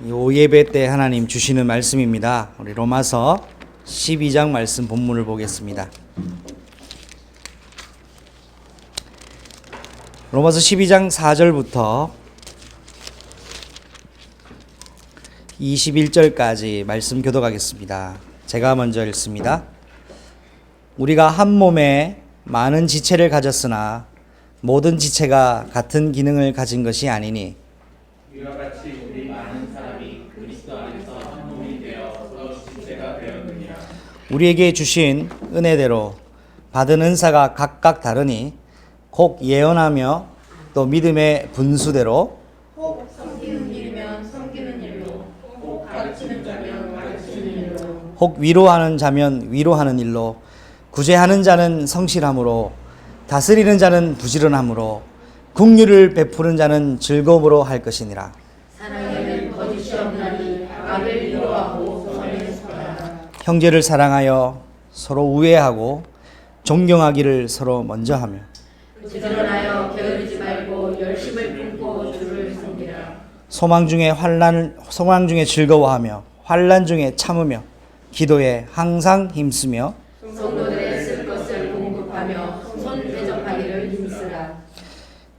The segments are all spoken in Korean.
이 오예배 때 하나님 주시는 말씀입니다. 우리 로마서 12장 말씀 본문을 보겠습니다. 로마서 12장 4절부터 21절까지 말씀 교독하겠습니다. 제가 먼저 읽습니다. 우리가 한 몸에 많은 지체를 가졌으나 모든 지체가 같은 기능을 가진 것이 아니니 이와 같이 우리 많은 사람이 그리스도 안에서 한 몸이 되어 서로 지체가 되었느니라. 우리에게 주신 은혜대로 받은 은사가 각각 다르니 혹 예언하며 또 믿음의 분수대로 혹 섬기는 일이면 섬기는 일로, 혹 가르치는 자면 가르치는 일로, 혹 위로하는 자면 위로하는 일로 구제하는 자는 성실함으로 다스리는 자는 부지런함으로 긍휼을 베푸는 자는 즐거움으로 할 것이니라. 사랑에는 거짓이 없나니 악을 미워하고 선을 사랑하라. 형제를 사랑하여 서로 우애하고 존경하기를 서로 먼저 하며 부지런하여 게으르지 말고 열심을 품고 주를 섬기라. 소망 중에 즐거워하며 환난 중에 참으며 기도에 항상 힘쓰며 성도들의 쓸 것을 공급하며 손 대접하기를 힘쓰라.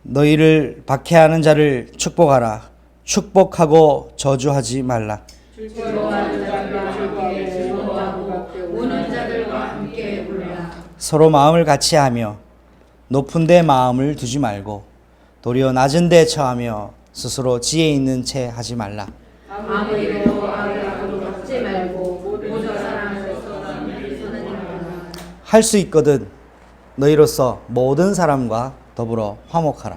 너희를 박해하는 자를 축복하라. 축복하고 저주하지 말라. 즐거워하는 자들과 함께 즐거워하고 우는 자들과 함께 울라. 서로 마음을 같이 하며 높은 데 마음을 두지 말고 도리어 낮은 데 처하며 스스로 지혜 있는 채 하지 말라. 아무리도 악을 악으로 갚지 말고 모두 사랑하셔서 남을 선하니라. 할 수 있거든 너희로서 모든 사람과 더불어 화목하라.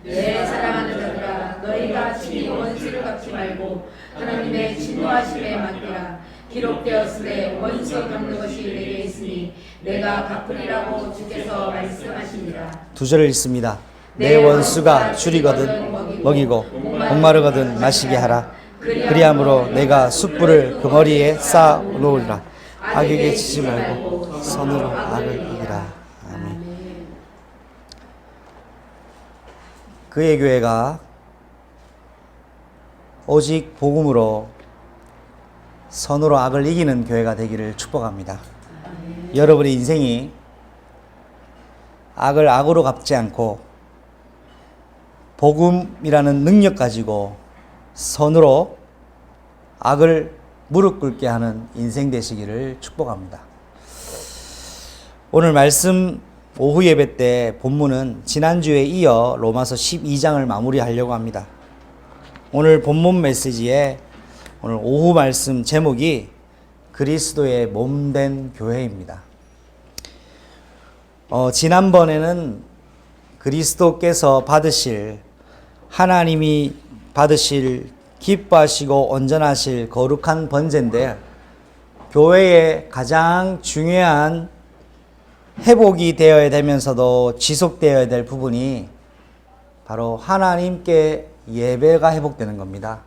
내 사랑하는 자들아, 너희가 친히 원수를 갚지 말고 하나님의 진노하심에 맡기라. 기록되었으되 원수 갚는 것이 내게 있으니 내가 갚으리라고 주께서 말씀하시니라. 2절을 읽습니다. 내 원수가 줄이거든 먹이고 목마르거든 마시게 하라. 그리함으로 내가 숯불을 그 머리에 쌓아 놓으리라. 악에게 지지 말고 선으로 악을 이기라. 아멘. 그의 교회가 오직 복음으로 선으로 악을 이기는 교회가 되기를 축복합니다. 여러분의 인생이 악을 악으로 갚지 않고 복음이라는 능력 가지고 선으로 악을 무릎 꿇게 하는 인생 되시기를 축복합니다. 오늘 말씀 오후 예배 때 본문은 지난주에 이어 로마서 12장을 마무리하려고 합니다. 오늘 본문 메시지에 오늘 오후 말씀 제목이 그리스도의 몸된 교회입니다. 지난번에는 그리스도께서 하나님이 받으실 기뻐하시고 온전하실 거룩한 번제인데 교회의 가장 중요한 회복이 되어야 되면서도 지속되어야 될 부분이 바로 하나님께 예배가 회복되는 겁니다.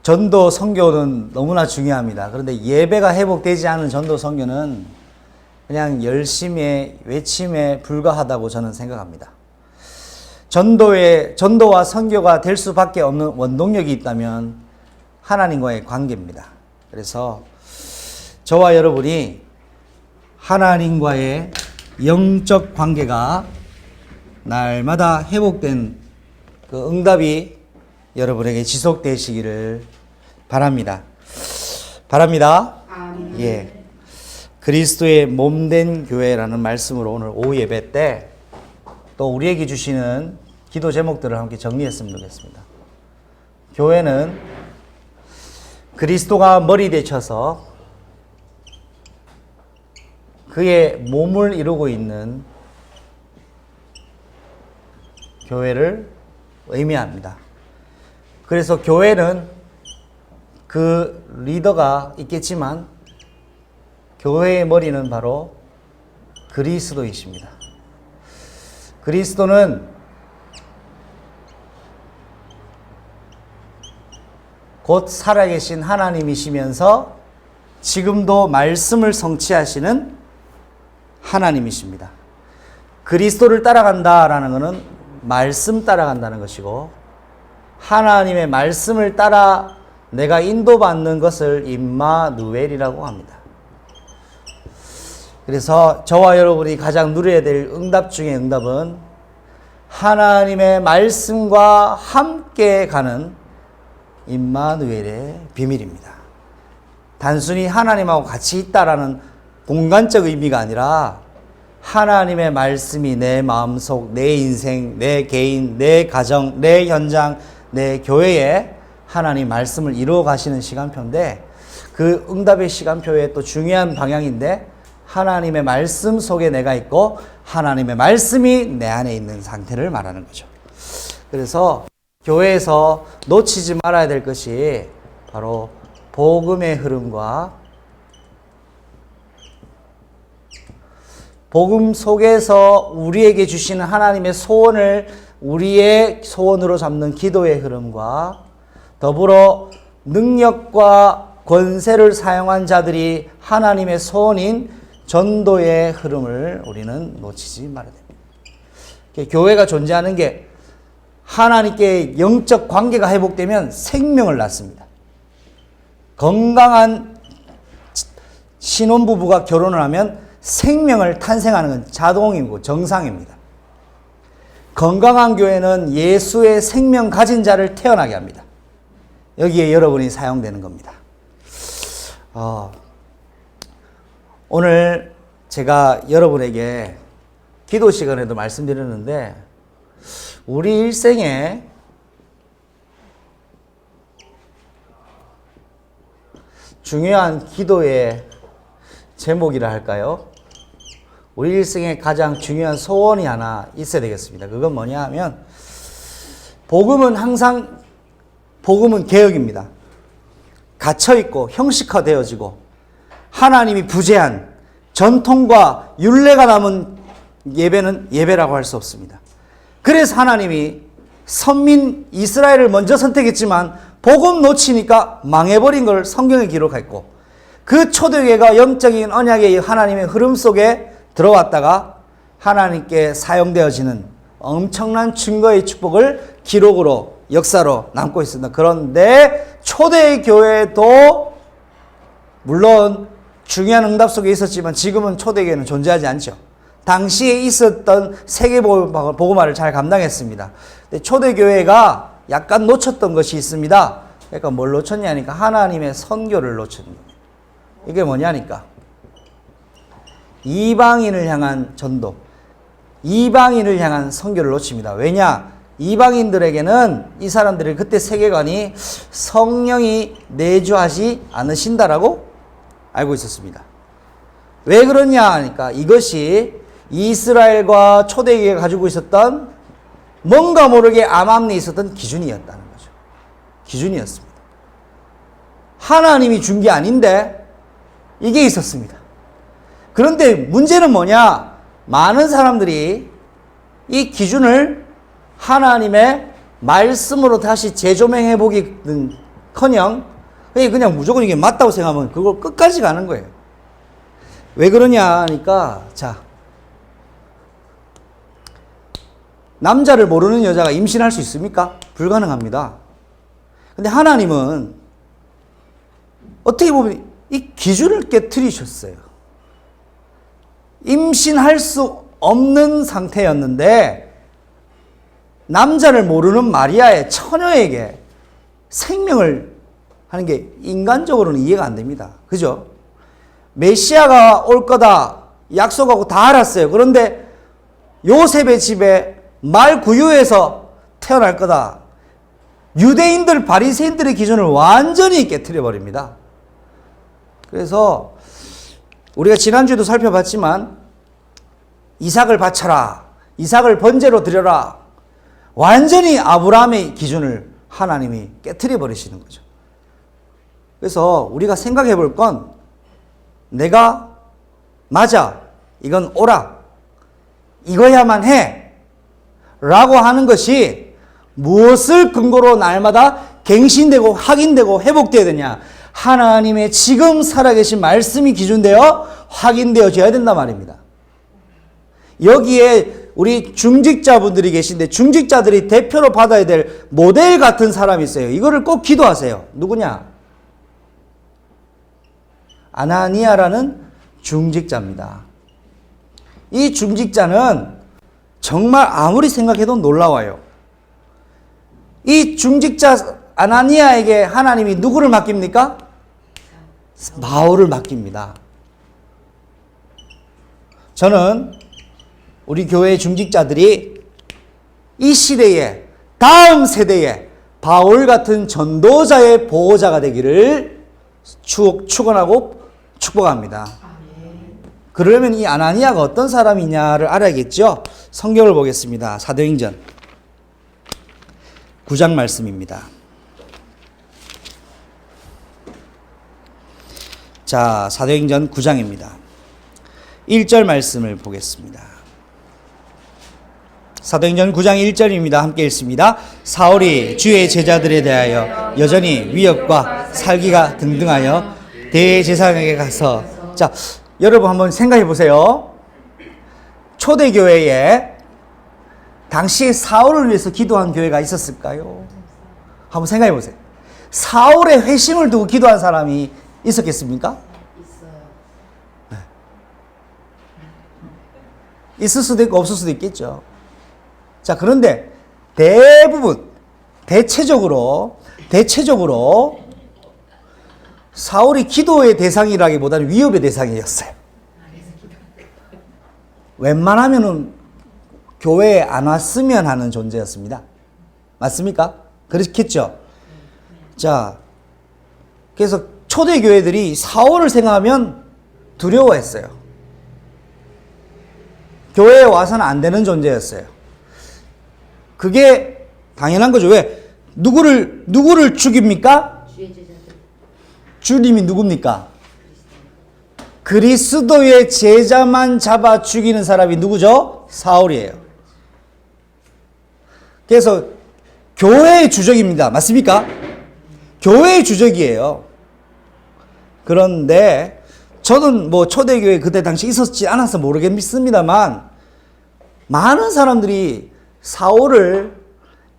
전도 선교는 너무나 중요합니다. 그런데 예배가 회복되지 않은 전도 선교는 그냥 열심히 외침에 불과하다고 저는 생각합니다. 전도와 선교가 될 수밖에 없는 원동력이 있다면 하나님과의 관계입니다. 그래서 저와 여러분이 하나님과의 영적 관계가 날마다 회복된 그 응답이 여러분에게 지속되시기를 바랍니다. 예. 그리스도의 몸된 교회라는 말씀으로 오늘 오후 예배 때 또 우리에게 주시는 기도 제목들을 함께 정리했으면 좋겠습니다. 교회는 그리스도가 머리 되셔서 그의 몸을 이루고 있는 교회를 의미합니다. 그래서 교회는 그 리더가 있겠지만 교회의 머리는 바로 그리스도이십니다. 그리스도는 곧 살아계신 하나님이시면서 지금도 말씀을 성취하시는 하나님이십니다. 그리스도를 따라간다라는 것은 말씀 따라간다는 것이고 하나님의 말씀을 따라 내가 인도받는 것을 임마누엘이라고 합니다. 그래서 저와 여러분이 가장 누려야 될 응답 중에 응답은 하나님의 말씀과 함께 가는 임마누엘의 비밀입니다. 단순히 하나님하고 같이 있다라는 공간적 의미가 아니라 하나님의 말씀이 내 마음속, 내 인생, 내 개인, 내 가정, 내 현장, 내 교회에 하나님 말씀을 이루어 가시는 시간표인데, 그 응답의 시간표의 또 중요한 방향인데, 하나님의 말씀 속에 내가 있고 하나님의 말씀이 내 안에 있는 상태를 말하는 거죠. 그래서 교회에서 놓치지 말아야 될 것이 바로 복음의 흐름과 복음 속에서 우리에게 주시는 하나님의 소원을 우리의 소원으로 잡는 기도의 흐름과 더불어 능력과 권세를 사용한 자들이 하나님의 소원인 전도의 흐름을 우리는 놓치지 말아야 됩니다. 교회가 존재하는 게 하나님께 영적 관계가 회복되면 생명을 낳습니다. 건강한 신혼부부가 결혼을 하면 생명을 탄생하는 건 자동이고 정상입니다. 건강한 교회는 예수의 생명 가진 자를 태어나게 합니다. 여기에 여러분이 사용되는 겁니다. 오늘 제가 여러분에게 기도 시간에도 말씀드렸는데, 우리 일생에 중요한 기도의 제목이라 할까요? 우리 일생에 가장 중요한 소원이 하나 있어야 되겠습니다. 그건 뭐냐 하면, 복음은 개혁입니다. 갇혀있고 형식화되어지고 하나님이 부재한 전통과 율례가 남은 예배는 예배라고 할 수 없습니다. 그래서 하나님이 선민 이스라엘을 먼저 선택했지만 복음 놓치니까 망해버린 걸 성경에 기록했고, 그 초대교회가 영적인 언약의 하나님의 흐름 속에 들어왔다가 하나님께 사용되어지는 엄청난 증거의 축복을 기록으로 역사로 남고 있습니다. 그런데 초대 교회도 물론 중요한 응답 속에 있었지만 지금은 초대교회는 존재하지 않죠. 당시에 있었던 세계복음화를 잘 감당했습니다. 근데 초대교회가 약간 놓쳤던 것이 있습니다. 그러니까 뭘 놓쳤냐니까 하나님의 선교를 놓쳤는 거예요. 이게 뭐냐니까 이방인을 향한 전도, 이방인을 향한 선교를 놓칩니다. 왜냐? 이방인들에게는 이 사람들의 그때 세계관이 성령이 내주하지 않으신다라고 알고 있었습니다. 왜 그러냐 하니까 이것이 이스라엘과 초대교회가 가지고 있었던 뭔가 모르게 암암리에 있었던 기준이었다는 거죠. 기준이었습니다. 하나님이 준 게 아닌데 이게 있었습니다. 그런데 문제는 뭐냐? 많은 사람들이 이 기준을 하나님의 말씀으로 다시 재조명해 보기는커녕 그냥 무조건 이게 맞다고 생각하면 그걸 끝까지 가는 거예요. 왜 그러냐 하니까, 자, 남자를 모르는 여자가 임신할 수 있습니까? 불가능합니다. 근데 하나님은 어떻게 보면 이 기준을 깨트리셨어요. 임신할 수 없는 상태였는데 남자를 모르는 마리아의 처녀에게 생명을 하는 게 인간적으로는 이해가 안 됩니다. 그죠? 메시아가 올 거다 약속하고 다 알았어요. 그런데 요셉의 집에 말구유에서 태어날 거다. 유대인들, 바리새인들의 기준을 완전히 깨트려 버립니다. 그래서 우리가 지난주에도 살펴봤지만 이삭을 바쳐라, 이삭을 번제로 드려라, 완전히 아브라함의 기준을 하나님이 깨트려 버리시는 거죠. 그래서 우리가 생각해 볼 건, 내가 맞아, 이건 옳아, 이거야만 해 라고 하는 것이 무엇을 근거로 날마다 갱신되고 확인되고 회복되어야 되냐? 하나님의 지금 살아계신 말씀이 기준되어 확인되어져야 된단 말입니다. 여기에 우리 중직자분들이 계신데 중직자들이 대표로 받아야 될 모델 같은 사람이 있어요. 이거를 꼭 기도하세요. 누구냐? 아나니아라는 중직자입니다. 이 중직자는 정말 아무리 생각해도 놀라워요. 이 중직자 아나니아에게 하나님이 누구를 맡깁니까? 바울을 맡깁니다. 저는 우리 교회 중직자들이 이 시대에 다음 세대에 바울 같은 전도자의 보호자가 되기를 축원하고 축복합니다. 그러려면 이 아나니아가 어떤 사람이냐를 알아야겠죠. 성경을 보겠습니다. 사도행전 9장 말씀입니다. 자, 사도행전 9장입니다. 1절 말씀을 보겠습니다. 사도행전 9장 1절입니다. 함께 읽습니다. 사울이 주의 제자들에 대하여 여전히 위협과 살기가 등등하여 대제사장에게 가서, 자, 여러분 한번 생각해 보세요. 초대교회에 당시에 사울을 위해서 기도한 교회가 있었을까요? 한번 생각해 보세요. 사울의 회심을 두고 기도한 사람이 있었겠습니까? 네. 있을 수도 있고 없을 수도 있겠죠. 자, 그런데 대체적으로 사울이 기도의 대상이라기보다는 위협의 대상이었어요. 웬만하면은 교회에 안 왔으면 하는 존재였습니다. 맞습니까? 그렇겠죠? 자, 그래서 초대교회들이 사울을 생각하면 두려워했어요. 교회에 와서는 안 되는 존재였어요. 그게 당연한 거죠. 왜? 누구를 죽입니까? 주님이 누굽니까? 그리스도의 제자만 잡아 죽이는 사람이 누구죠? 사울이에요. 그래서 교회의 주적입니다. 맞습니까? 교회의 주적이에요. 그런데 저는 뭐 초대교회 그때 당시 있었지 않아서 모르겠습니다만 많은 사람들이 사울을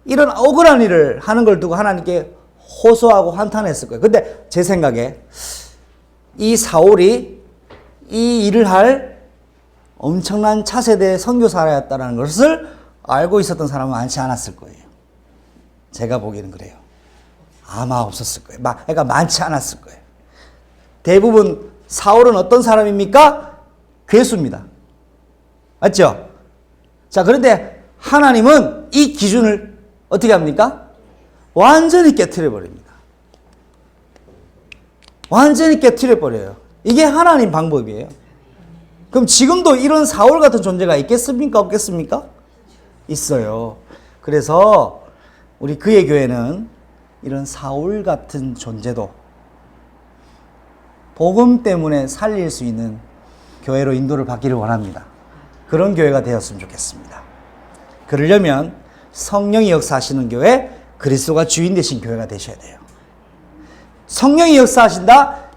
이런 억울한 일을 하는 걸 두고 하나님께 호소하고 한탄했을 거예요. 근데 제 생각에 이 사울이 이 일을 할 엄청난 차세대 선교사였다는 것을 알고 있었던 사람은 많지 않았을 거예요. 제가 보기에는 그래요. 아마 없었을 거예요. 그러니까 많지 않았을 거예요. 대부분 사울은 어떤 사람입니까? 괴수입니다. 맞죠? 자, 그런데 하나님은 이 기준을 어떻게 합니까? 완전히 깨트려 버립니다. 완전히 깨트려 버려요. 이게 하나님 방법이에요. 그럼 지금도 이런 사울 같은 존재가 있겠습니까? 없겠습니까? 있어요. 그래서 우리 그의 교회는 이런 사울 같은 존재도 복음 때문에 살릴 수 있는 교회로 인도를 받기를 원합니다. 그런 교회가 되었으면 좋겠습니다. 그러려면 성령이 역사하시는 교회, 그리스도가 주인 되신 교회가 되셔야 돼요. 성령이 역사하신다,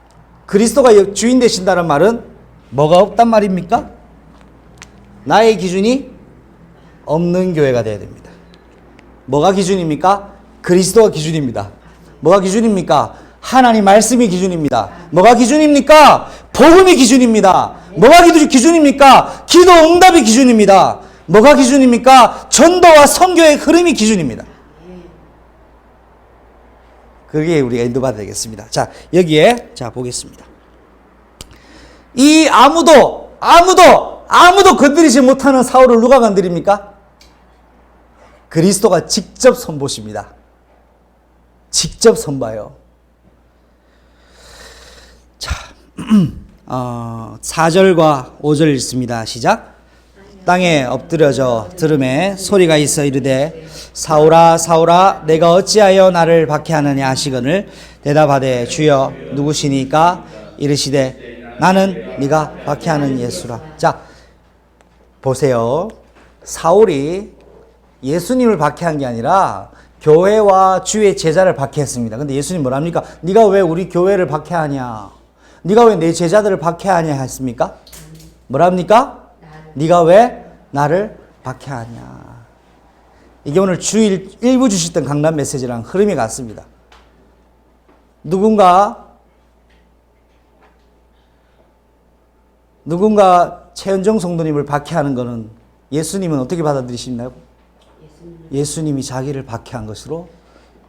그리스도가 주인 되신다는 말은 뭐가 없단 말입니까? 나의 기준이 없는 교회가 되어야 됩니다. 뭐가 기준입니까? 그리스도가 기준입니다. 뭐가 기준입니까? 하나님 말씀이 기준입니다. 뭐가 기준입니까? 복음이 기준입니다. 뭐가 기준입니까? 기도 응답이 기준입니다. 뭐가 기준입니까? 전도와 선교의 흐름이 기준입니다. 그게 우리가 인도받아야 되겠습니다. 자, 여기에 자 보겠습니다. 이 아무도 건드리지 못하는 사울을 누가 건드립니까? 그리스도가 직접 선보십니다. 직접 선봐요. 자, 4절과 5절 읽습니다. 시작. 땅에 엎드려져 들음에 소리가 있어 이르되 사울아 사울아 내가 어찌하여 나를 박해하느냐 하시거늘 대답하되 주여 누구시니까 이르시되 나는 네가 박해하는 예수라. 자, 보세요. 사울이 예수님을 박해한 게 아니라 교회와 주의 제자를 박해했습니다. 근데 예수님 뭐랍니까? 네가 왜 우리 교회를 박해하냐? 네가 왜 내 제자들을 박해하냐 했습니까? 뭐랍니까? 네가 왜 나를 박해하냐. 이게 오늘 주일 일부 주셨던 강남 메시지랑 흐름이 같습니다. 누군가 최현정 성도님을 박해하는 것은 예수님은 어떻게 받아들이시나요? 예수님이 자기를 박해한 것으로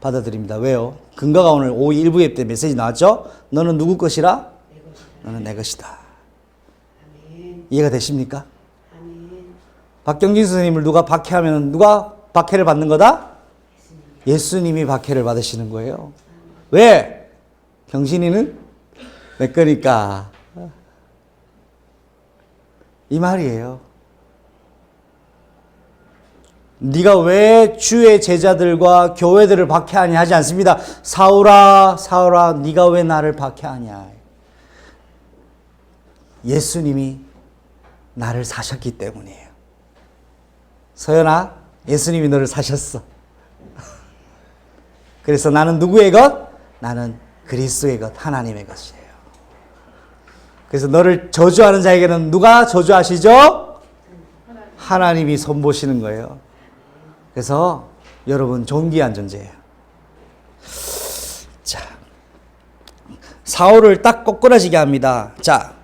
받아들입니다. 왜요? 근거가 오늘 5 일부 예배 때 메시지 나왔죠? 너는 누구 것이라? 너는 내 것이다. 이해가 되십니까? 박경진 선생님을 누가 박해하면 누가 박해를 받는 거다? 예수님이 박해를 받으시는 거예요. 왜? 경신이는 내 거니까. 이 말이에요. 네가 왜 주의 제자들과 교회들을 박해하냐 하지 않습니다. 사울아 사울아 네가 왜 나를 박해하냐. 예수님이 나를 사셨기 때문이에요. 서연아, 예수님이 너를 사셨어. 그래서 나는 누구의 것? 나는 그리스도의 것, 하나님의 것이에요. 그래서 너를 저주하는 자에게는 누가 저주하시죠? 하나님이 손보시는 거예요. 그래서 여러분 존귀한 존재예요. 자, 사울을 딱 꼬꾸라지게 합니다. 자,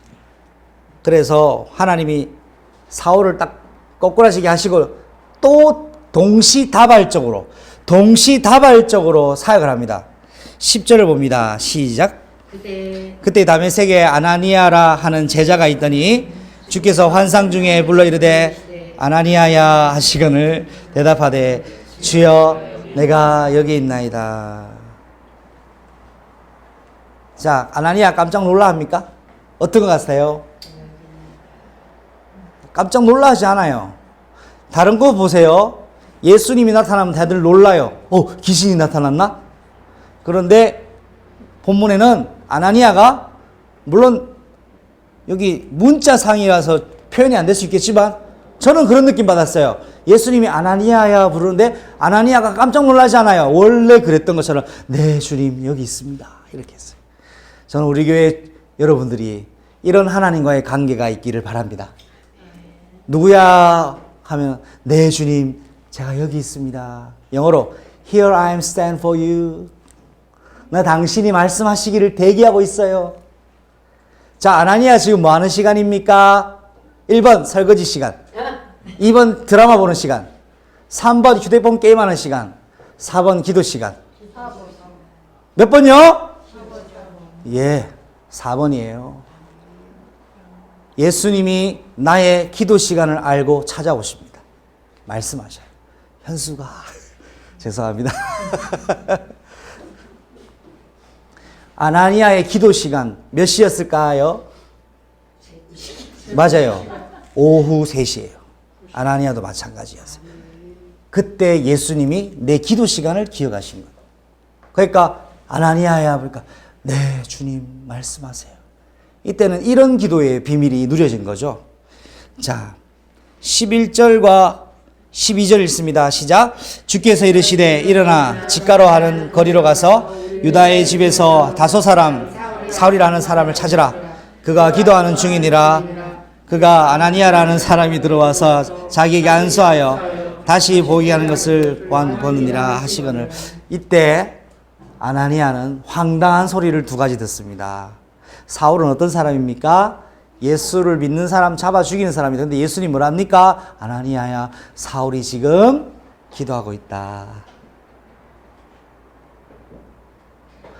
그래서 하나님이 사울을 딱 꼬꾸라지게 하시고 또 동시다발적으로 사역을 합니다. 10절을 봅니다. 시작. 그때 다메섹에 아나니아라 하는 제자가 있더니 주께서 환상 중에 불러 이르되 아나니아야 하시거늘 대답하되 주여 내가 여기 있나이다. 자, 아나니아 깜짝 놀라 합니까? 어떤 것 같아요? 깜짝 놀라하지 않아요. 다른 거 보세요. 예수님이 나타나면 다들 놀라요. 귀신이 나타났나? 그런데 본문에는 아나니아가 물론 여기 문자상이라서 표현이 안 될 수 있겠지만 저는 그런 느낌 받았어요. 예수님이 아나니아야 부르는데 아나니아가 깜짝 놀라지 않아요. 원래 그랬던 것처럼 네 주님 여기 있습니다. 이렇게 했어요. 저는 우리 교회 여러분들이 이런 하나님과의 관계가 있기를 바랍니다. 누구야 하면 네 주님 제가 여기 있습니다. 영어로 Here I am stand for you. 나 당신이 말씀하시기를 대기하고 있어요. 자, 아나니아 지금 뭐 하는 시간입니까? 1번 설거지 시간, 2번 드라마 보는 시간, 3번 휴대폰 게임하는 시간, 4번 기도 시간. 몇 번요? 예, 4번이에요. 예수님이 나의 기도 시간을 알고 찾아오십니다. 말씀하셔요. 현수가 죄송합니다. 아나니아의 기도 시간 몇 시였을까요? 맞아요. 오후 3시예요. 아나니아도 마찬가지였어요. 그때 예수님이 내 기도 시간을 기억하신 거예요. 그러니까 아나니아야 그러니까 네 주님 말씀하세요. 이때는 이런 기도의 비밀이 누려진 거죠. 자, 11절과 12절 읽습니다. 시작. 주께서 이르시되 일어나 직가로 하는 거리로 가서 유다의 집에서 다소 사람 사울이라는 사람을 찾으라. 그가 기도하는 중이니라. 그가 아나니아라는 사람이 들어와서 자기에게 안수하여 다시 보게 하는 것을 보느니라 하시거늘. 이때 아나니아는 황당한 소리를 두 가지 듣습니다. 사울은 어떤 사람입니까? 예수를 믿는 사람 잡아 죽이는 사람이다. 근데 예수님 뭐랍니까? 아나니아야, 사울이 지금 기도하고 있다.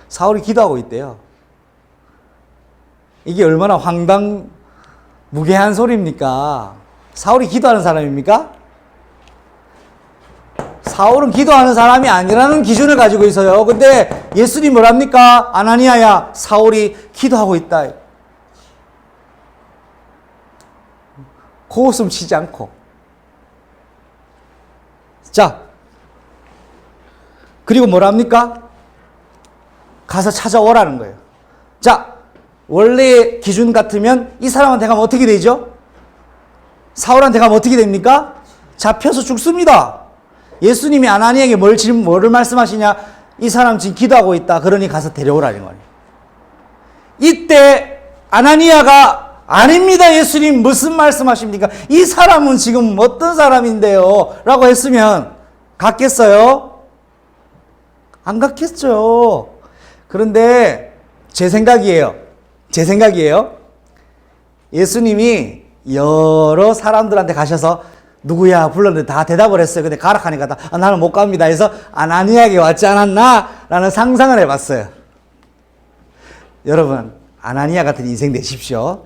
사울이 기도하고 있대요. 이게 얼마나 무계한 소리입니까? 사울이 기도하는 사람입니까? 사울은 기도하는 사람이 아니라는 기준을 가지고 있어요. 근데 예수님 뭐랍니까? 아나니아야, 사울이 기도하고 있다. 코웃음 치지 않고. 자, 그리고 뭐랍니까? 가서 찾아오라는 거예요. 자, 원래 기준 같으면 이 사람한테 가면 어떻게 되죠? 사울한테 가면 어떻게 됩니까? 잡혀서 죽습니다. 예수님이 아나니아에게 뭐를 말씀하시냐? 이 사람 지금 기도하고 있다. 그러니 가서 데려오라는 거예요. 이때 아나니아가 아닙니다. 예수님 무슨 말씀하십니까? 이 사람은 지금 어떤 사람인데요? 라고 했으면 갔겠어요? 안 갔겠죠. 그런데 제 생각이에요. 예수님이 여러 사람들한테 가셔서 누구야 불렀는데 다 대답을 했어요. 근데 가라 하니까 다 나는 못 갑니다 해서 아나니아에게 왔지 않았나? 라는 상상을 해봤어요. 여러분 아나니아 같은 인생 되십시오.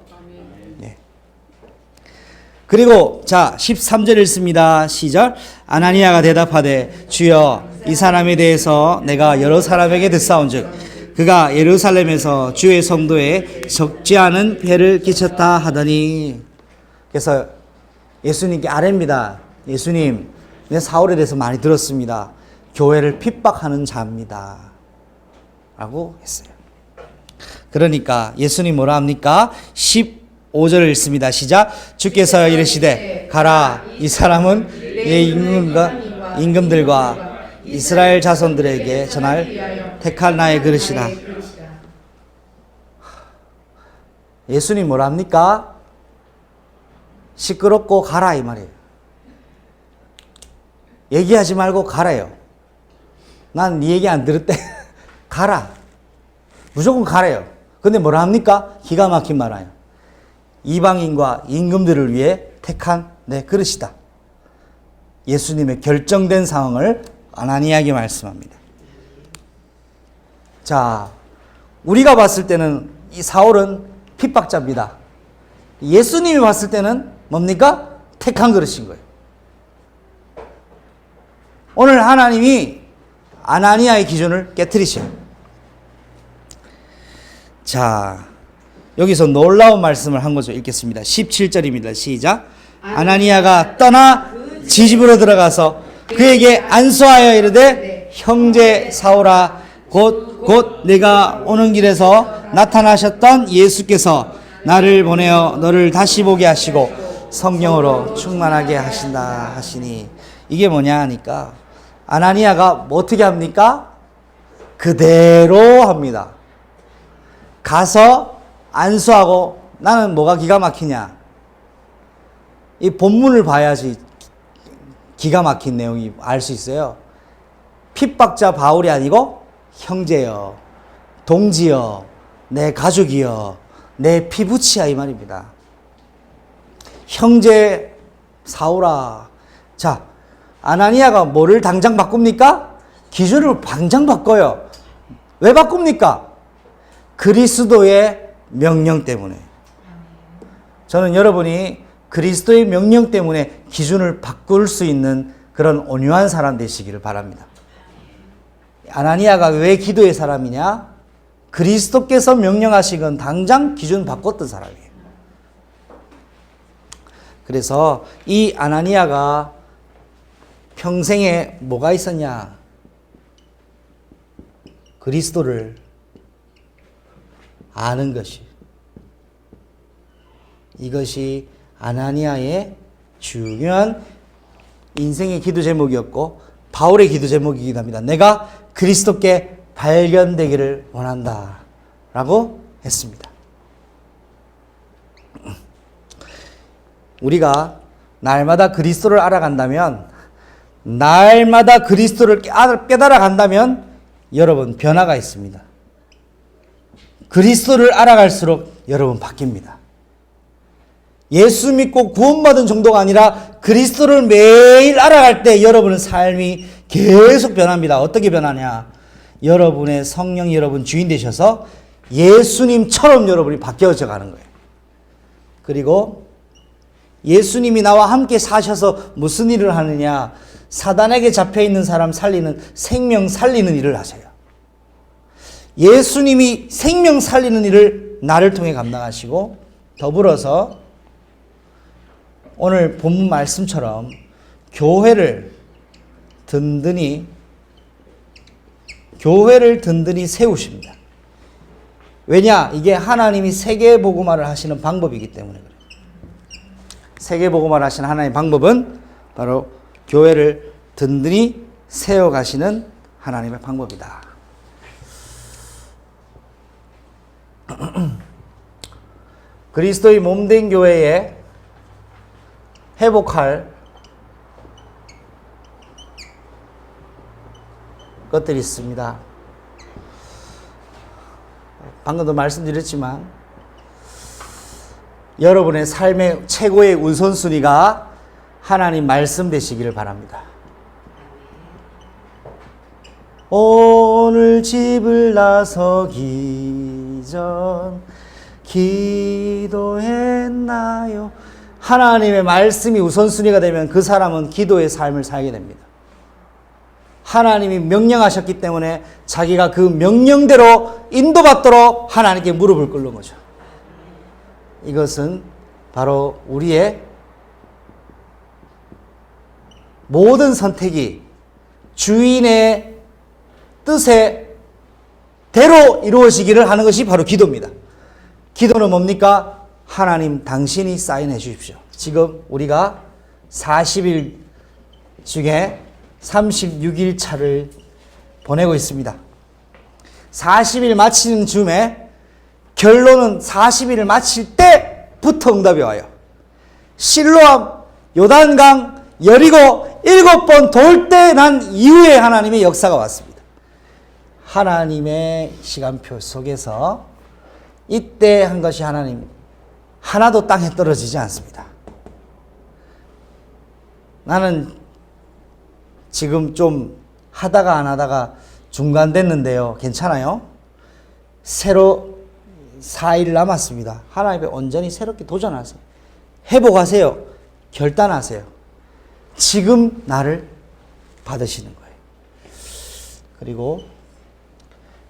네. 그리고 자 13절 읽습니다. 시작. 아나니아가 대답하되 주여 이 사람에 대해서 내가 여러 사람에게 듣사온즉 그가 예루살렘에서 주의 성도에 적지 않은 폐를 끼쳤다 하더니. 그래서 예수님께 아뢰입니다. 예수님, 내 사울에 대해서 많이 들었습니다. 교회를 핍박하는 자입니다. 라고 했어요. 그러니까 예수님 뭐라 합니까? 15절을 읽습니다. 시작. 주께서 이르시되 가라, 이 사람은 내 임금들과 이스라엘 자손들에게 전할 택할 나의 그릇이다. 예수님 뭐라 합니까? 시끄럽고 가라 이 말이에요. 얘기하지 말고 가래요. 난 네 얘기 안 들었대. 가라. 무조건 가래요. 근데 뭐라 합니까? 기가 막힌 말이에요. 이방인과 임금들을 위해 택한 내 그릇이다. 예수님의 결정된 상황을 아나니아에게 말씀합니다. 자, 우리가 봤을 때는 이 사울은 핍박자입니다. 예수님이 봤을 때는 뭡니까? 택한 그릇인 거예요. 오늘 하나님이 아나니아의 기준을 깨트리셔요. 자, 여기서 놀라운 말씀을 한 거죠. 읽겠습니다. 17절입니다. 시작. 아나니아가 떠나 지집으로 들어가서 그에게 안수하여 이르되 형제 사울아 곧 내가 오는 길에서 나타나셨던 예수께서 나를 보내어 너를 다시 보게 하시고 성령으로 충만하게 하신다 하시니. 이게 뭐냐 하니까 아나니아가 뭐 어떻게 합니까? 그대로 합니다. 가서 안수하고. 나는 뭐가 기가 막히냐, 이 본문을 봐야지 기가 막힌 내용이 알 수 있어요. 핍박자 바울이 아니고 형제여, 동지여, 내 가족이여, 내 피부치야 이 말입니다. 형제 사울아. 자, 아나니아가 뭐를 당장 바꿉니까? 기준을 당장 바꿔요. 왜 바꿉니까? 그리스도의 명령 때문에. 저는 여러분이 그리스도의 명령 때문에 기준을 바꿀 수 있는 그런 온유한 사람 되시기를 바랍니다. 아나니아가 왜 기도의 사람이냐? 그리스도께서 명령하신 건 당장 기준 바꿨던 사람이에요. 그래서 이 아나니아가 평생에 뭐가 있었냐? 그리스도를 아는 것이. 이것이 아나니아의 중요한 인생의 기도 제목이었고 바울의 기도 제목이기도 합니다. 내가 그리스도께 발견되기를 원한다 라고 했습니다. 우리가 날마다 그리스도를 알아간다면, 날마다 그리스도를 깨달아 간다면 여러분 변화가 있습니다. 그리스도를 알아갈수록 여러분 바뀝니다. 예수 믿고 구원받은 정도가 아니라 그리스도를 매일 알아갈 때 여러분의 삶이 계속 변합니다. 어떻게 변하냐? 여러분의 성령이 여러분 주인 되셔서 예수님처럼 여러분이 바뀌어져 가는 거예요. 그리고 예수님이 나와 함께 사셔서 무슨 일을 하느냐? 사단에게 잡혀있는 사람 살리는, 생명 살리는 일을 하세요. 예수님이 생명 살리는 일을 나를 통해 감당하시고, 더불어서 오늘 본문 말씀처럼 교회를 든든히 세우십니다. 왜냐? 이게 하나님이 세계복음화를 하시는 방법이기 때문에 그래요. 세계복음화를 하시는 하나님의 방법은 바로 교회를 든든히 세워가시는 하나님의 방법이다. 그리스도의 몸된 교회에 회복할 것들이 있습니다. 방금도 말씀드렸지만 여러분의 삶의 최고의 우선순위가 하나님 말씀 되시기를 바랍니다. 오늘 집을 나서기 전 기도했나요? 하나님의 말씀이 우선순위가 되면 그 사람은 기도의 삶을 살게 됩니다. 하나님이 명령하셨기 때문에 자기가 그 명령대로 인도받도록 하나님께 무릎을 꿇는 거죠. 이것은 바로 우리의 모든 선택이 주인의 뜻에 대로 이루어지기를 하는 것이 바로 기도입니다. 기도는 뭡니까? 하나님 당신이 사인해 주십시오. 지금 우리가 40일 중에 36일 차를 보내고 있습니다. 40일 마치는 즈음에 결론은 40일을 마칠 때부터 응답이 와요. 실로암, 요단강, 여리고 7번 돌 때 난 이후에 하나님의 역사가 왔습니다. 하나님의 시간표 속에서 이때 한 것이 하나님 하나도 땅에 떨어지지 않습니다. 나는 지금 좀 하다가 안 하다가 중간됐는데요. 괜찮아요? 새로 4일 남았습니다. 하나님 앞에 온전히 새롭게 도전하세요. 회복하세요. 결단하세요. 지금 나를 받으시는 거예요. 그리고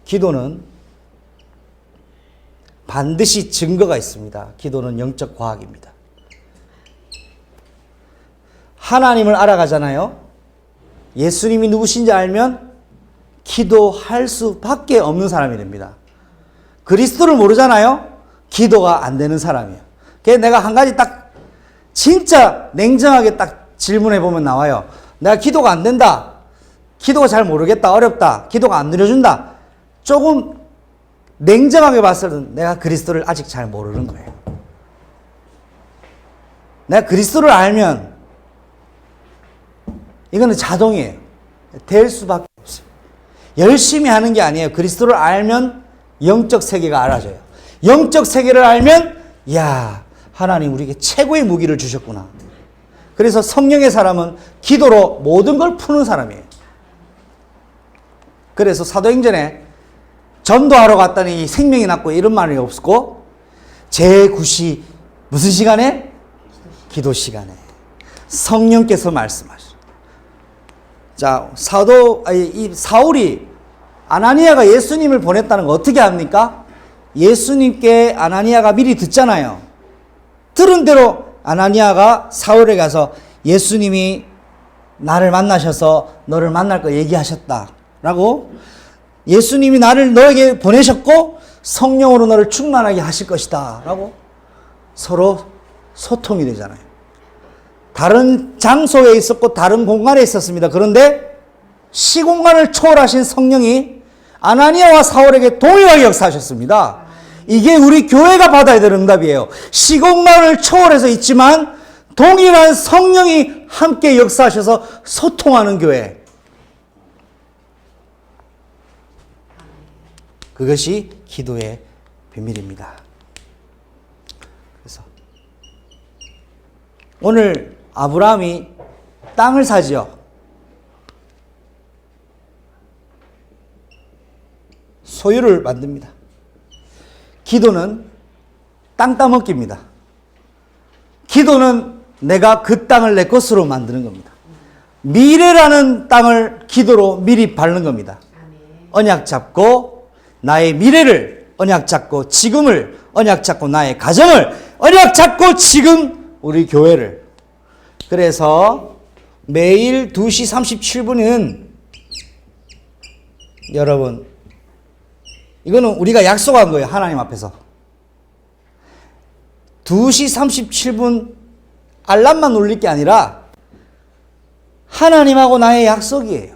기도는 반드시 증거가 있습니다. 기도는 영적 과학입니다. 하나님을 알아가잖아요. 예수님이 누구신지 알면 기도할 수밖에 없는 사람이 됩니다. 그리스도를 모르잖아요. 기도가 안 되는 사람이에요. 그래서 내가 한 가지 딱 진짜 냉정하게 딱 질문해 보면 나와요. 내가 기도가 안 된다. 기도가 잘 모르겠다. 어렵다. 기도가 안 누려준다. 조금 냉정하게 봤을 때 내가 그리스도를 아직 잘 모르는 거예요. 내가 그리스도를 알면 이거는 자동이에요. 될 수밖에 없어요. 열심히 하는 게 아니에요. 그리스도를 알면 영적 세계가 알아져요. 영적 세계를 알면 야, 하나님 우리에게 최고의 무기를 주셨구나. 그래서 성령의 사람은 기도로 모든 걸 푸는 사람이에요. 그래서 사도행전에 전도하러 갔더니 생명이 났고 이런 말이 없었고 제9시 무슨 시간에? 기도 시간에 성령께서 말씀하시죠. 자, 사울이 아나니아가 예수님을 보냈다는 거 어떻게 합니까? 예수님께 아나니아가 미리 듣잖아요. 들은 대로 아나니아가 사울에 가서 예수님이 나를 만나셔서 너를 만날 거 얘기하셨다라고, 예수님이 나를 너에게 보내셨고 성령으로 너를 충만하게 하실 것이다 라고 서로 소통이 되잖아요. 다른 장소에 있었고 다른 공간에 있었습니다. 그런데 시공간을 초월하신 성령이 아나니아와 사울에게 동일하게 역사하셨습니다. 이게 우리 교회가 받아야 될 응답이에요. 시공간을 초월해서 있지만 동일한 성령이 함께 역사하셔서 소통하는 교회. 그것이 기도의 비밀입니다. 그래서 오늘 아브라함이 땅을 사지요. 소유를 만듭니다. 기도는 땅 따먹기입니다. 기도는 내가 그 땅을 내 것으로 만드는 겁니다. 미래라는 땅을 기도로 미리 밟는 겁니다. 언약 잡고 나의 미래를 언약 잡고 지금을 언약 잡고 나의 가정을 언약 잡고 지금 우리 교회를. 그래서 매일 2시 37분은 여러분 이거는 우리가 약속한 거예요. 하나님 앞에서 2시 37분 알람만 울릴 게 아니라 하나님하고 나의 약속이에요.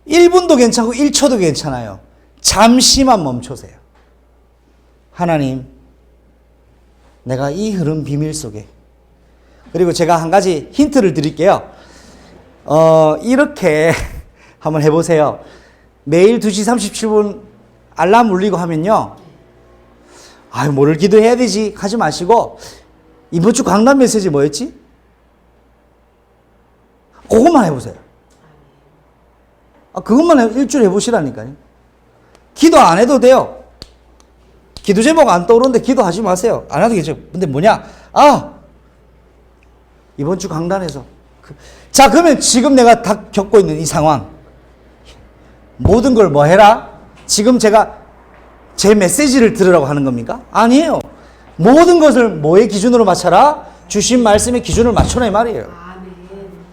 1분도 괜찮고 1초도 괜찮아요. 잠시만 멈춰세요. 하나님, 내가 이 흐름 비밀 속에. 그리고 제가 한 가지 힌트를 드릴게요. 이렇게 한번 해보세요. 매일 2시 37분 알람 울리고 하면요. 아유, 뭐를 기도해야 되지? 하지 마시고, 이번 주 강단 메시지 뭐였지? 그것만 해보세요. 그것만 일주일 해보시라니까요. 기도 안 해도 돼요. 기도 제목 안 떠오르는데 기도하지 마세요. 안 해도 되죠. 근데 뭐냐? 이번 주 강단에서. 자, 그러면 지금 내가 다 겪고 있는 이 상황. 모든 걸 뭐 해라? 지금 제가 제 메시지를 들으라고 하는 겁니까? 아니에요. 모든 것을 뭐의 기준으로 맞춰라? 주신 말씀의 기준을 맞춰라 이 말이에요.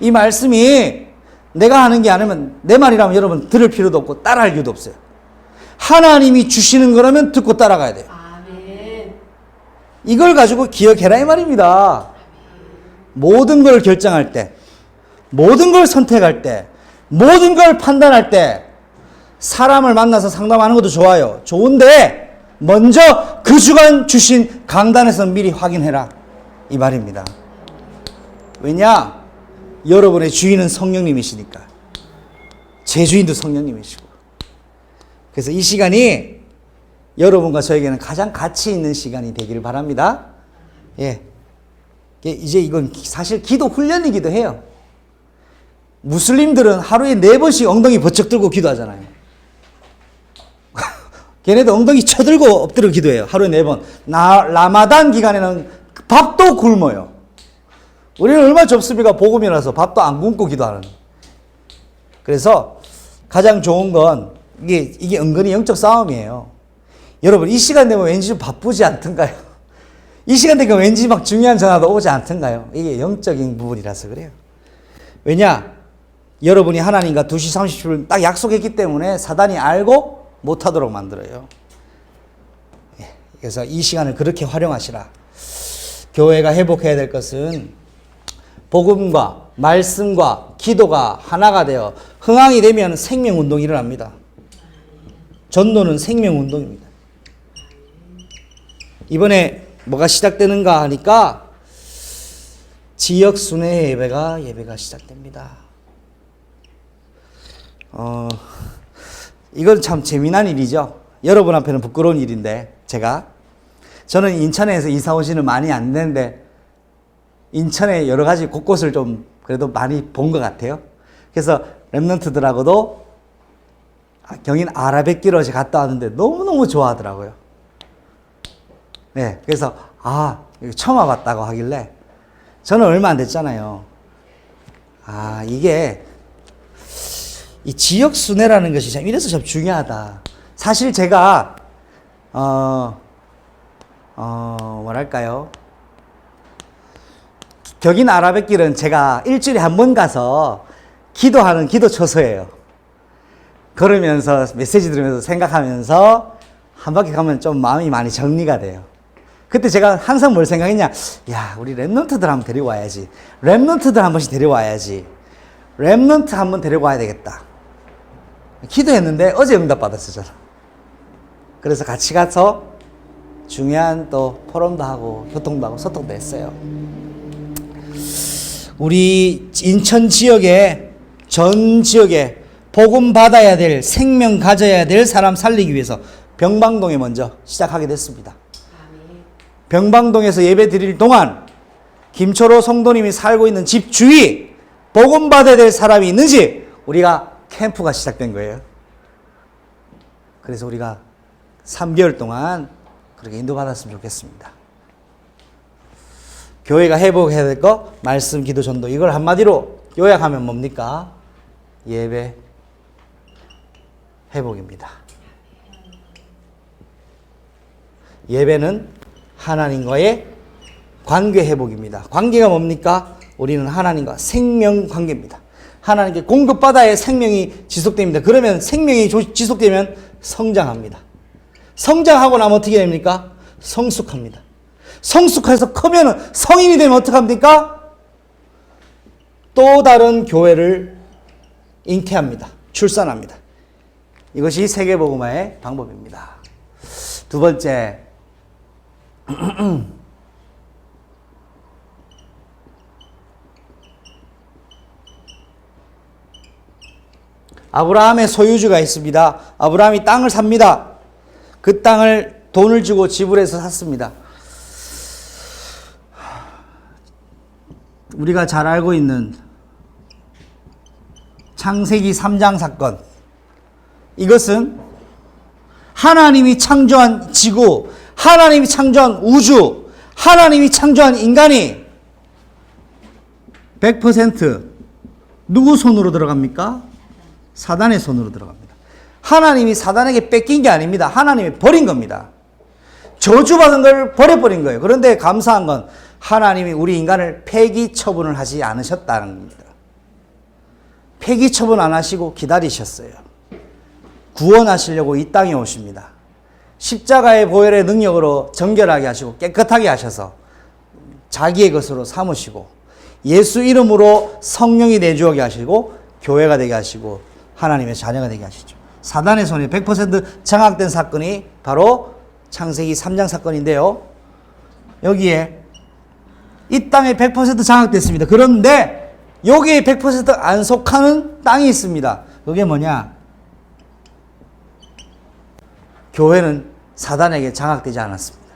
이 말씀이 내가 하는 게 아니면 내 말이라면 여러분 들을 필요도 없고 따라할 이유도 없어요. 하나님이 주시는 거라면 듣고 따라가야 돼요. 이걸 가지고 기억해라 이 말입니다. 모든 걸 결정할 때, 모든 걸 선택할 때, 모든 걸 판단할 때 사람을 만나서 상담하는 것도 좋아요. 좋은데 먼저 그 주간 주신 강단에서 미리 확인해라 이 말입니다. 왜냐? 여러분의 주인은 성령님이시니까. 제 주인도 성령님이시고. 그래서 이 시간이 여러분과 저에게는 가장 가치 있는 시간이 되기를 바랍니다. 예. 이제 이건 사실 기도 훈련이기도 해요. 무슬림들은 하루에 4번씩 엉덩이 버쩍 들고 기도하잖아요. 걔네도 엉덩이 쳐들고 엎드려 기도해요. 하루에 4번. 라마단 기간에는 밥도 굶어요. 우리는 얼마나 좁습니까? 복음이라서 밥도 안 굶고 기도하는. 그래서 가장 좋은 건 이게 은근히 영적 싸움이에요. 여러분 이 시간 되면 왠지 좀 바쁘지 않던가요? 이 시간 되니까 왠지 막 중요한 전화도 오지 않던가요? 이게 영적인 부분이라서 그래요. 왜냐? 여러분이 하나님과 2시 30분 딱 약속했기 때문에 사단이 알고 못하도록 만들어요. 그래서 이 시간을 그렇게 활용하시라. 교회가 회복해야 될 것은 복음과 말씀과 기도가 하나가 되어 흥황이 되면 생명운동이 일어납니다. 전도는 생명운동입니다. 이번에 뭐가 시작되는가 하니까 지역순회 예배가 시작됩니다. 이건 참 재미난 일이죠. 여러분 앞에는 부끄러운 일인데 저는 인천에서 이사 오시는 많이 안 되는데 인천의 여러 가지 곳곳을 좀 그래도 많이 본 것 같아요. 그래서 랩런트들하고도 경인 아라뱃길로 갔다 왔는데 너무너무 좋아하더라고요. 네, 그래서 처음 와봤다고 하길래 저는 얼마 안 됐잖아요. 이게 이 지역 순회라는 것이 참 이래서 참 중요하다. 사실 제가 뭐랄까요? 경인 아라뱃길은 제가 일주일에 한 번 가서 기도하는 기도초소예요. 걸으면서 메시지 들으면서 생각하면서 한 바퀴 가면 좀 마음이 많이 정리가 돼요. 그때 제가 항상 뭘 생각했냐? 야, 우리 랩런트들 한번 데리고 와야지. 랩런트들 한 번씩 데려와야지. 랩런트 한번 데리고 와야 되겠다. 기도했는데 어제 응답 받았었잖아. 그래서 같이 가서 중요한 또 포럼도 하고 교통도 하고 소통도 했어요. 우리 인천 지역에 전 지역에 복음 받아야 될 생명 가져야 될 사람 살리기 위해서 병방동에 먼저 시작하게 됐습니다. 병방동에서 예배 드릴 동안 김초로 성도님이 살고 있는 집 주위 복음 받아야 될 사람이 있는지 우리가 캠프가 시작된 거예요. 그래서 우리가 3개월 동안 그렇게 인도받았으면 좋겠습니다. 교회가 회복해야 될 거 말씀, 기도, 전도. 이걸 한마디로 요약하면 뭡니까? 예배 회복입니다. 예배는 하나님과의 관계 회복입니다. 관계가 뭡니까? 우리는 하나님과 생명 관계입니다. 하나님께 공급받아야 생명이 지속됩니다. 그러면 생명이 지속되면 성장합니다. 성장하고 나면 어떻게 됩니까? 성숙합니다. 성숙해서 크면 성인이 되면 어떡합니까? 또 다른 교회를 잉태합니다. 출산합니다. 이것이 세계복음화의 방법입니다. 두 번째, 아브라함의 소유주가 있습니다. 아브라함이 땅을 삽니다. 그 땅을 돈을 주고 지불해서 샀습니다. 우리가 잘 알고 있는 창세기 3장 사건. 이것은 하나님이 창조한 지구, 하나님이 창조한 우주, 하나님이 창조한 인간이 100% 누구 손으로 들어갑니까? 사단의 손으로 들어갑니다. 하나님이 사단에게 뺏긴 게 아닙니다. 하나님이 버린 겁니다. 저주받은 걸 버려버린 거예요. 그런데 감사한 건 하나님이 우리 인간을 폐기 처분을 하지 않으셨다는 겁니다. 폐기 처분 안 하시고 기다리셨어요. 구원하시려고 이 땅에 오십니다. 십자가의 보혈의 능력으로 정결하게 하시고 깨끗하게 하셔서 자기의 것으로 삼으시고 예수 이름으로 성령이 내주하게 하시고 교회가 되게 하시고 하나님의 자녀가 되게 하시죠. 사단의 손에 100% 장악된 사건이 바로 창세기 3장 사건인데요. 여기에 이 땅에 100% 장악됐습니다. 그런데 여기에 100% 안 속하는 땅이 있습니다. 그게 뭐냐? 교회는 사단에게 장악되지 않았습니다.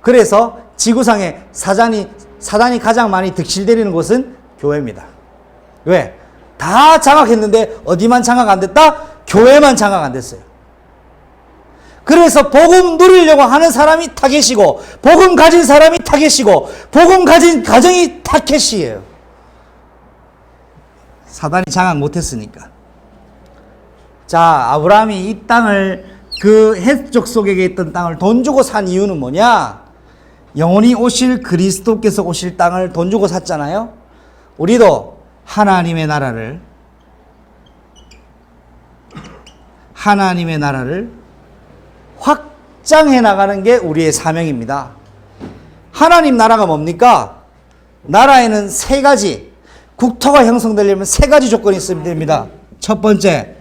그래서 지구상에 사단이 가장 많이 득실되는 곳은 교회입니다. 왜? 다 장악했는데 어디만 장악 안 됐다? 교회만 장악 안 됐어요. 그래서 복음 누리려고 하는 사람이 타겟이고 복음 가진 사람이 타겟이고 복음 가진 가정이 타겟이에요. 사단이 장악 못했으니까. 자, 아브라함이 이 땅을 그 헷 족속에게 있던 땅을 돈 주고 산 이유는 뭐냐? 영원히 오실 그리스도께서 오실 땅을 돈 주고 샀잖아요. 우리도 하나님의 나라를 확장해 나가는 게 우리의 사명입니다. 하나님 나라가 뭡니까? 나라에는 세 가지, 국토가 형성되려면 세 가지 조건이 있어야 됩니다. 첫 번째,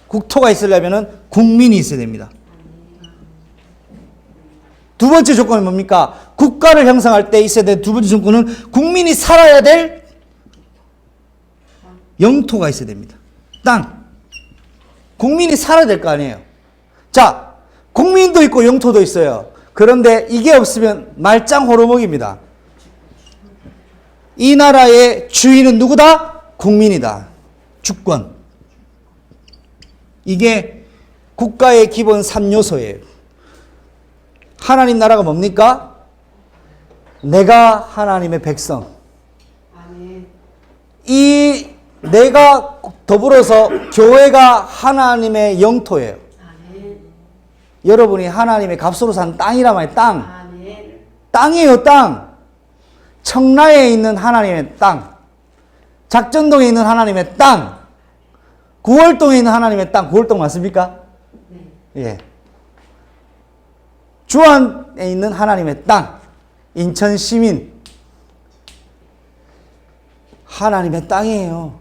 국토가 있으려면 국민이 있어야 됩니다. 두 번째 조건은 뭡니까? 국가를 형성할 때 있어야 될 두 번째 조건은 국민이 살아야 될 영토가 있어야 됩니다. 땅. 국민이 살아야 될 거 아니에요. 자, 국민도 있고 영토도 있어요. 그런데 이게 없으면 말짱 호로먹입니다. 이 나라의 주인은 누구다? 국민이다. 주권. 이게 국가의 기본 3요소예요. 하나님 나라가 뭡니까? 내가 하나님의 백성. 이 내가 더불어서 교회가 하나님의 영토예요. 여러분이 하나님의 값으로 산 땅이란 말이에요. 땅. 땅이에요. 땅. 청라에 있는 하나님의 땅. 작전동에 있는 하나님의 땅. 구월동에 있는 하나님의 땅. 구월동 맞습니까? 예. 주안에 있는 하나님의 땅. 인천 시민. 하나님의 땅이에요.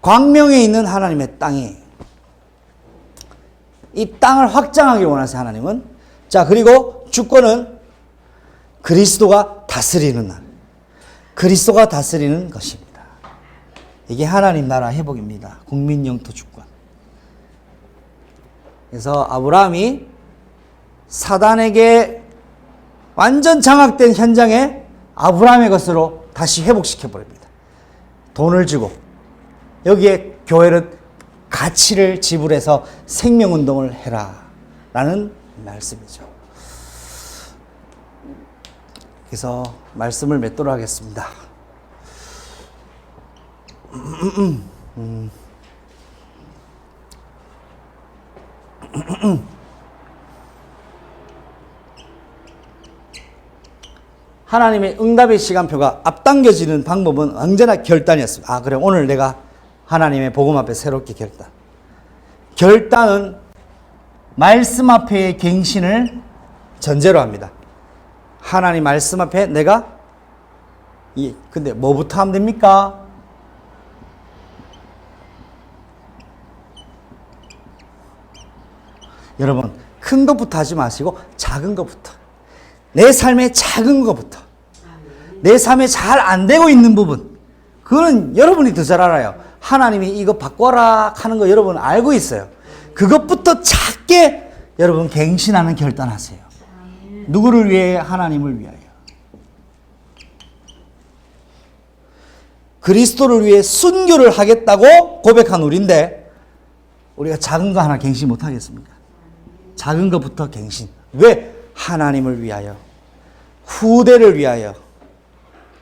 광명에 있는 하나님의 땅이에요. 이 땅을 확장하길 원하세요, 하나님은. 자, 그리고 주권은 그리스도가 다스리는 날. 그리스도가 다스리는 것입니다. 이게 하나님 나라 회복입니다. 국민 영토 주권. 그래서 아브라함이 사단에게 완전 장악된 현장에 아브라함의 것으로 다시 회복시켜 버립니다. 돈을 주고 여기에 교회는 가치를 지불해서 생명운동을 해라 라는 말씀이죠. 그래서 말씀을 맺도록 하겠습니다. 하나님의 응답의 시간표가 앞당겨지는 방법은 언제나 결단이었습니다. 아, 그래, 오늘 내가 하나님의 복음 앞에 새롭게 결단. 결단은 말씀 앞에의 갱신을 전제로 합니다. 하나님 말씀 앞에 내가 근데 뭐부터 하면 됩니까? 여러분, 큰 것부터 하지 마시고 작은 것부터. 내 삶의 작은 것부터. 내 삶에 잘 안 되고 있는 부분. 그거는 여러분이 더 잘 알아요. 하나님이 이거 바꿔라 하는 거 여러분 알고 있어요. 그것부터 작게 여러분 갱신하는 결단하세요. 누구를 위해? 하나님을 위하여. 그리스도를 위해 순교를 하겠다고 고백한 우리인데 우리가 작은 거 하나 갱신 못 하겠습니까? 작은 것부터 갱신. 왜? 하나님을 위하여, 후대를 위하여,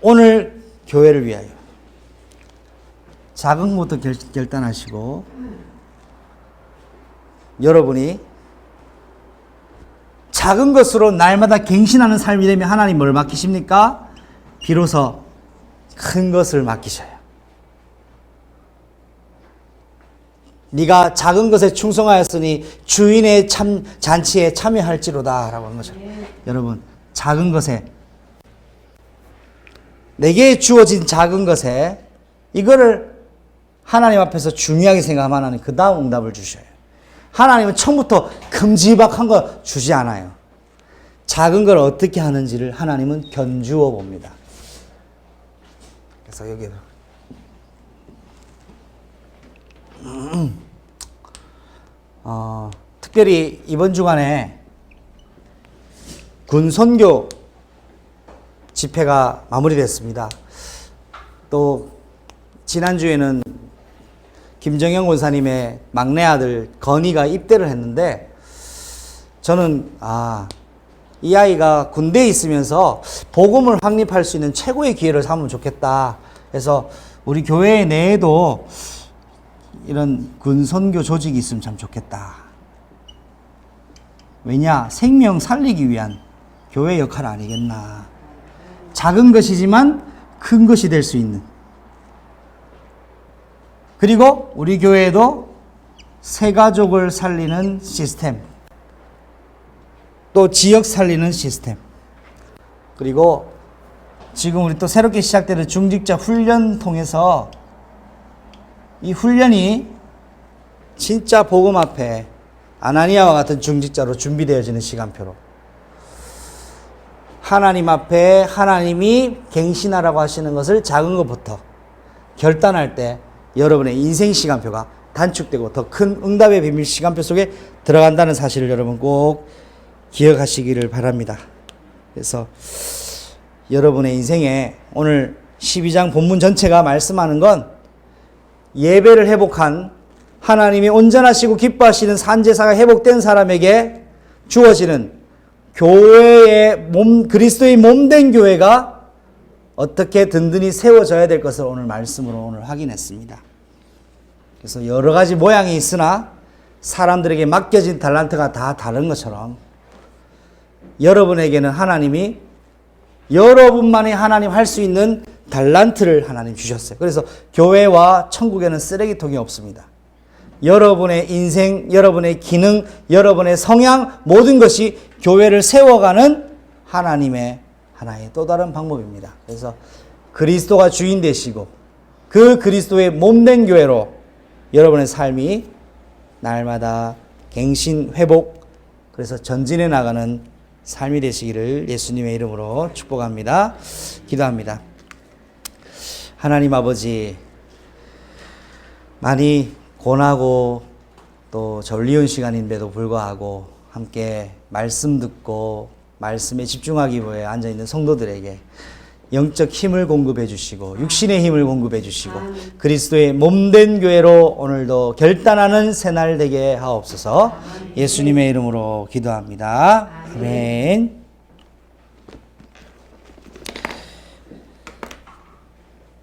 오늘 교회를 위하여. 작은 것부터 결단하시고 여러분이 작은 것으로 날마다 갱신하는 삶이 되면 하나님 뭘 맡기십니까? 비로소 큰 것을 맡기셔요. 네가 작은 것에 충성하였으니 주인의 잔치에 참여할지로다 라고 하는 거죠. 여러분, 작은 것에, 내게 주어진 작은 것에 이거를 하나님 앞에서 중요하게 생각하면 하나님 그 다음 응답을 주셔요. 하나님은 처음부터 큼지막한 거 주지 않아요. 작은 걸 어떻게 하는지를 하나님은 견주어 봅니다. 그래서 여기는 특별히 이번 주간에 군 선교 집회가 마무리됐습니다. 또 지난주에는 김정영 권사님의 막내 아들 건이가 입대를 했는데 저는 이 아이가 군대에 있으면서 복음을 확립할 수 있는 최고의 기회를 삼으면 좋겠다. 그래서 우리 교회 내에도 이런 군 선교 조직이 있으면 참 좋겠다. 왜냐? 생명 살리기 위한 교회 역할 아니겠나. 작은 것이지만 큰 것이 될 수 있는. 그리고 우리 교회에도 새가족을 살리는 시스템, 또 지역 살리는 시스템, 그리고 지금 우리 또 새롭게 시작되는 중직자 훈련 통해서 이 훈련이 진짜 복음 앞에 아나니아와 같은 중직자로 준비되어지는 시간표로 하나님 앞에 하나님이 갱신하라고 하시는 것을 작은 것부터 결단할 때 여러분의 인생 시간표가 단축되고 더 큰 응답의 비밀 시간표 속에 들어간다는 사실을 여러분 꼭 기억하시기를 바랍니다. 그래서 여러분의 인생에 오늘 12장 본문 전체가 말씀하는 건 예배를 회복한 하나님이 온전하시고 기뻐하시는 산제사가 회복된 사람에게 주어지는 교회의 그리스도의 몸된 교회가 어떻게 든든히 세워져야 될 것을 오늘 말씀으로 오늘 확인했습니다. 그래서 여러 가지 모양이 있으나 사람들에게 맡겨진 달란트가 다 다른 것처럼 여러분에게는 하나님이 여러분만이 하나님 할 수 있는 달란트를 하나님 주셨어요. 그래서 교회와 천국에는 쓰레기통이 없습니다. 여러분의 인생, 여러분의 기능, 여러분의 성향 모든 것이 교회를 세워가는 하나님의 하나의 또 다른 방법입니다. 그래서 그리스도가 주인 되시고 그 그리스도의 몸된 교회로 여러분의 삶이 날마다 갱신, 회복, 그래서 전진해 나가는 삶이 되시기를 예수님의 이름으로 축복합니다. 기도합니다. 하나님 아버지, 많이 고나고 또 절리운 시간인데도 불구하고 함께 말씀 듣고 말씀에 집중하기 위해 앉아있는 성도들에게 영적 힘을 공급해 주시고 육신의 힘을 공급해 주시고 그리스도의 몸된 교회로 오늘도 결단하는 새날 되게 하옵소서. 예수님의 이름으로 기도합니다. 아멘.